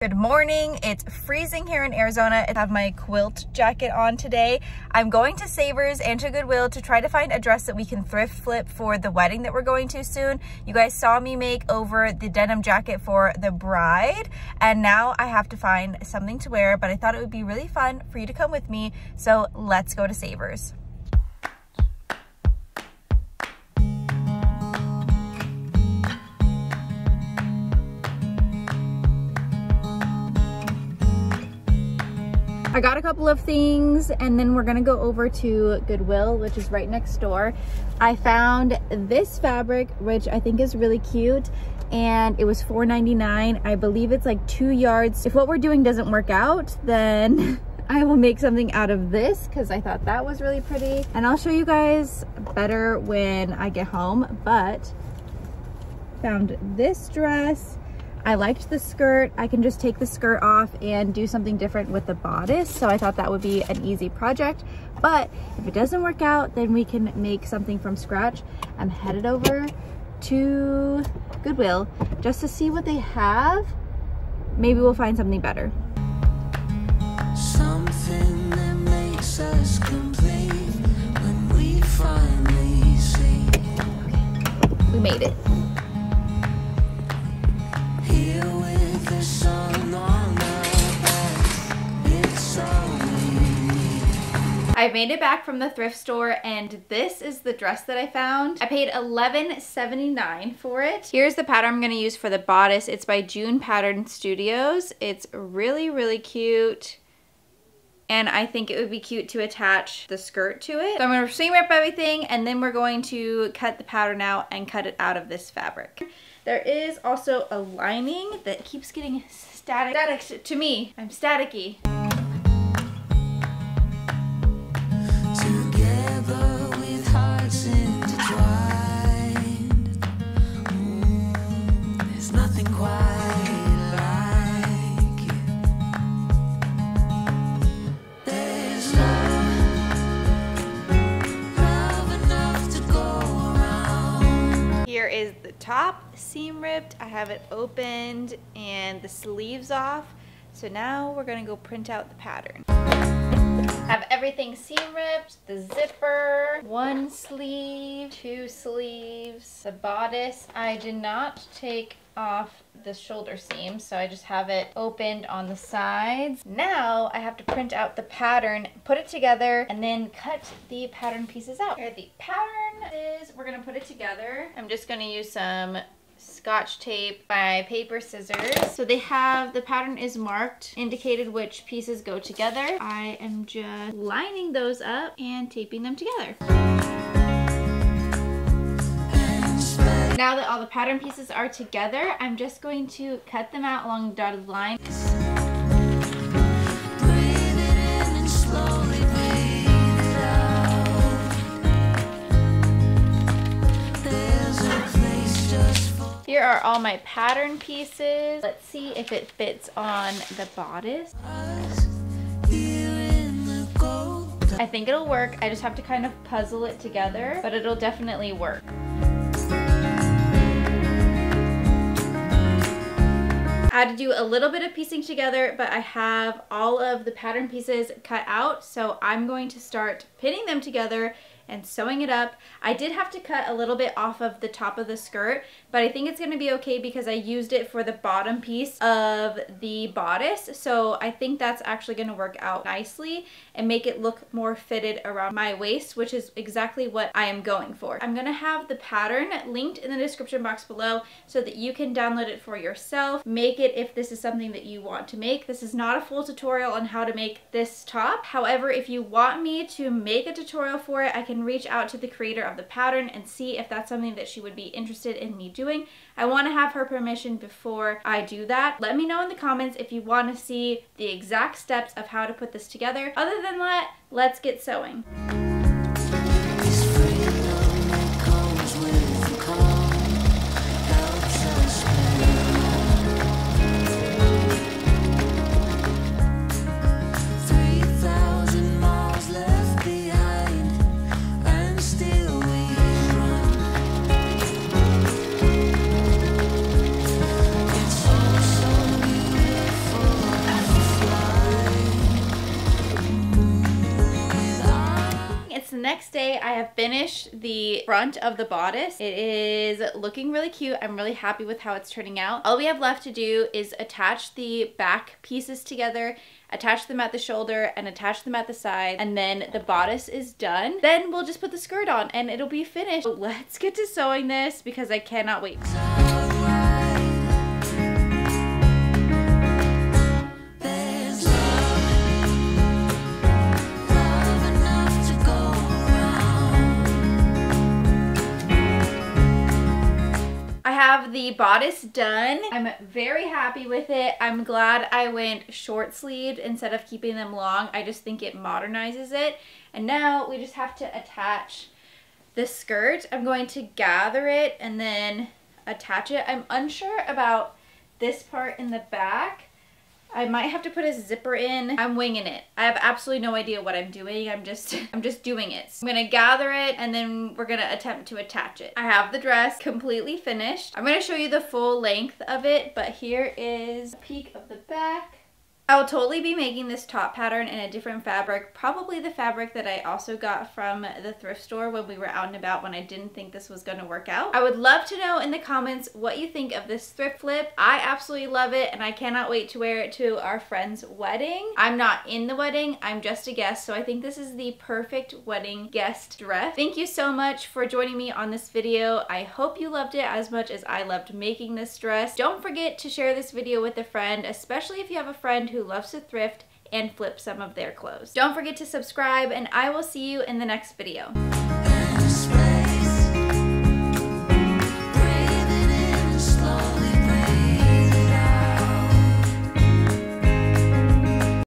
Good morning. It's freezing here in Arizona. I have my quilt jacket on today. I'm going to Savers and to Goodwill to try to find a dress that we can thrift flip for the wedding that we're going to soon. You guys saw me make over the denim jacket for the bride, and now I have to find something to wear, but I thought it would be really fun for you to come with me. So let's go to Savers. I got a couple of things and then we're gonna go over to Goodwill, which is right next door. I found this fabric, which I think is really cute, and it was $4.99. I believe it's like 2 yards. If what we're doing doesn't work out, then I will make something out of this because I thought that was really pretty. And I'll show you guys better when I get home, but found this dress. I liked the skirt. I can just take the skirt off and do something different with the bodice. So I thought that would be an easy project. But if it doesn't work out, then we can make something from scratch. I'm headed over to Goodwill just to see what they have. Maybe we'll find something better. Something that makes us complete when we finally see. Okay, we made it. I made it back from the thrift store and this is the dress that I found. I paid $11.79 for it. Here's the pattern I'm going to use for the bodice. It's by June Pattern Studios. It's really, really cute. And I think it would be cute to attach the skirt to it. So I'm going to seam rip everything and then we're going to cut the pattern out and cut it out of this fabric. There is also a lining that keeps getting static to me. I'm staticky. Together with hearts intertwined, there's nothing quite like you. There's love enough to go around. Here is the top seam ripped. I have it opened and the sleeves off. So now we're gonna go print out the pattern. Have everything seam ripped, the zipper, one sleeve, two sleeves, the bodice. I did not take off the shoulder seam, so I just have it opened on the sides. Now I have to print out the pattern, put it together, and then cut the pattern pieces out. Here the pattern is, we're gonna put it together. I'm just gonna use some Scotch tape by paper scissors. So they have, the pattern is marked, indicated which pieces go together. I am just lining those up and taping them together. Now that all the pattern pieces are together, I'm just going to cut them out along the dotted line. Here are all my pattern pieces. Let's see if it fits on the bodice. I think it'll work. I just have to kind of puzzle it together, but it'll definitely work. I had to do a little bit of piecing together, but I have all of the pattern pieces cut out, so I'm going to start pinning them together and sewing it up. I did have to cut a little bit off of the top of the skirt, but I think it's gonna be okay because I used it for the bottom piece of the bodice. So I think that's actually gonna work out nicely and make it look more fitted around my waist, which is exactly what I am going for. I'm gonna have the pattern linked in the description box below so that you can download it for yourself. Make it if this is something that you want to make. This is not a full tutorial on how to make this top. However, if you want me to make a tutorial for it, I can reach out to the creator of the pattern and see if that's something that she would be interested in me doing. I want to have her permission before I do that. Let me know in the comments if you want to see the exact steps of how to put this together. Other than that, let's get sewing. next day, I have finished the front of the bodice. It is looking really cute. I'm really happy with how it's turning out. All we have left to do is attach the back pieces together, attach them at the shoulder, and attach them at the side, and then the bodice is done. Then we'll just put the skirt on and it'll be finished. So let's get to sewing this because I cannot wait. I have the bodice done. I'm very happy with it. I'm glad I went short sleeved instead of keeping them long. I just think it modernizes it. And now we just have to attach the skirt. I'm going to gather it and then attach it. I'm unsure about this part in the back. I might have to put a zipper in. I'm winging it. I have absolutely no idea what I'm doing. I'm just doing it. So I'm gonna gather it and then we're gonna attempt to attach it. I have the dress completely finished. I'm gonna show you the full length of it, but here is a peek of the back. I'll totally be making this top pattern in a different fabric, probably the fabric that I also got from the thrift store when we were out and about when I didn't think this was going to work out. I would love to know in the comments what you think of this thrift flip. I absolutely love it and I cannot wait to wear it to our friend's wedding. I'm not in the wedding, I'm just a guest, so I think this is the perfect wedding guest dress. Thank you so much for joining me on this video. I hope you loved it as much as I loved making this dress. Don't forget to share this video with a friend, especially if you have a friend who loves to thrift and flip some of their clothes. Don't forget to subscribe and I will see you in the next video.